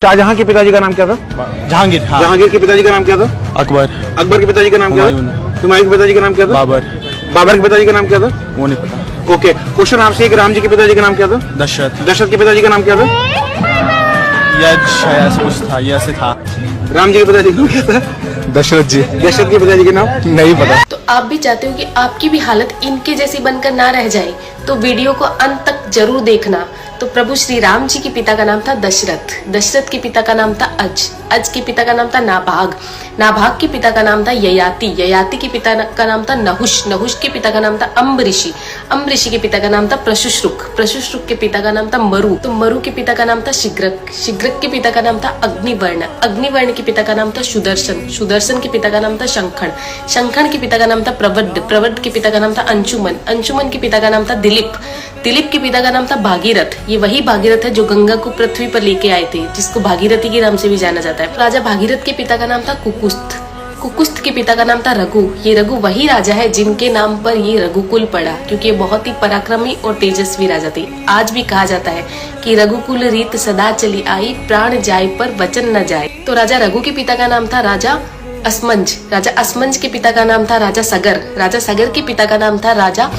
शाहजहां के पिताजी का नाम क्या था? जहांगीर। हाँ। जहांगीर के पिताजी का नाम क्या था? अकबर। अकबर के पिताजी का नाम क्या था? हुमायूं के पिताजी का नाम क्या था? बाबर। बाबर के पिताजी का नाम क्या था? वो नहीं पता। ओके, क्वेश्चन आपसे एक, राम जी के पिताजी का नाम क्या था? दशरथ। दशरथ के पिताजी का नाम क्या था? शायद ऐसा कुछ था, ये ऐसे था। राम जी के पिताजी का नाम क्या था? दशरथ जी। दशरथ के पिताजी का नाम नहीं पता। तो आप भी चाहते हो कि आपकी भी हालत इनके जैसी बनकर ना रह जाए, तो वीडियो को अंत तक जरूर देखना। तो प्रभु श्री राम जी के पिता का नाम था दशरथ, दशरथ के पिता का नाम था अज के पिता का नाम था नाभाग, नाभाग के पिता का नाम था ययाति, ययाति के पिता का नाम था नहुष, नहुष के पिता का नाम था अम्बऋषि, अम्बऋषि के पिता का नाम था प्रशुश्रुक, प्रशुश्रुक के पिता का नाम था मरु, तो मरु के पिता का नाम था शिग्रक, शिग्रक के पिता का नाम था अग्निवर्ण, अग्निवर्ण के पिता का नाम था सुदर्शन, सुदर्शन के पिता का नाम था शंखण, शंखण के पिता का नाम था प्रवड्ड, प्रवड्ड के पिता का नाम था अंशुमन, अंशुमन के पिता का नाम था दिलीप, दिलीप के पिता का नाम था भागीरथ, ये वही भागीरथ है जो गंगा को पृथ्वी पर लेके आए थे, जिसको भागीरथी के नाम से भी जाना जाता है। राजा भागीरथ के पिता का नाम था कुकुस्थ, कुकुस्थ के पिता का नाम था रघु, ये रघु वही राजा है जिनके नाम पर ये रघुकुल पड़ा, क्योंकि ये बहुत ही पराक्रमी और तेजस्वी राजा थे। आज भी कहा जाता है कि रघुकुल रीत सदा चली आई, प्राण जाए पर वचन न जाए। तो राजा रघु के पिता का नाम था राजा असमंज, राजा असमंज के पिता का नाम था राजा सगर, राजा सगर के पिता का नाम था राजा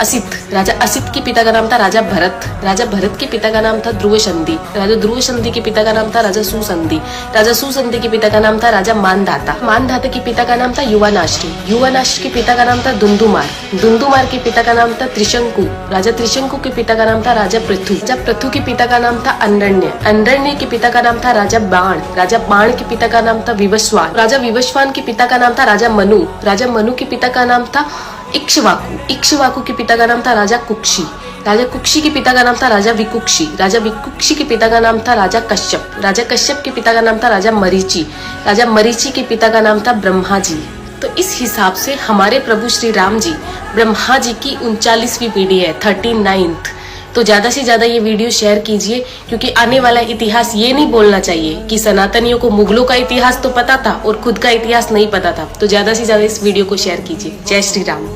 असित, राजा असित के पिता का नाम था राजा भरत, राजा भरत के पिता का नाम था ध्रुव संधि, राजा ध्रुव संधि के पिता का नाम था राजा सुसंधि, राजा सुसंधि के पिता का नाम था राजा मानधाता, मानधाता के पिता का नाम था युवानाश्री, युवानाश्री के पिता का नाम था दुंदुमार, दुंदुमार के पिता का नाम था त्रिशंकु, राजा त्रिशंकु के पिता का नाम था राजा पृथु, राजा पृथु के पिता का नाम था अंडरण्य, अंडरण्य के पिता का नाम था राजा बाण, राजा बाण के पिता का नाम था विवस्वान, राजा विवस्वान के पिता का नाम था राजा मनु, राजा मनु के पिता का नाम था इक्ष्वाकु, इक्ष्वाकु के पिता का नाम था राजा कुक्षी, राजा कुक्षी के पिता का नाम था राजा विकुक्षी, राजा विकुक्षी के पिता का नाम था राजा कश्यप, राजा कश्यप के पिता का नाम था राजा मरीचि, राजा मरीचि के पिता का नाम था ब्रह्मा जी। तो इस हिसाब से हमारे प्रभु श्री राम जी ब्रह्मा जी की 39वीं पीढ़ी है, 39th। तो ज्यादा से ज्यादा ये वीडियो शेयर कीजिए, क्योंकि आने वाला इतिहास ये नहीं बोलना चाहिए कि सनातनियों को मुगलों का इतिहास तो पता था और खुद का इतिहास नहीं पता था। तो ज्यादा से ज्यादा इस वीडियो को शेयर कीजिए। जय श्री राम।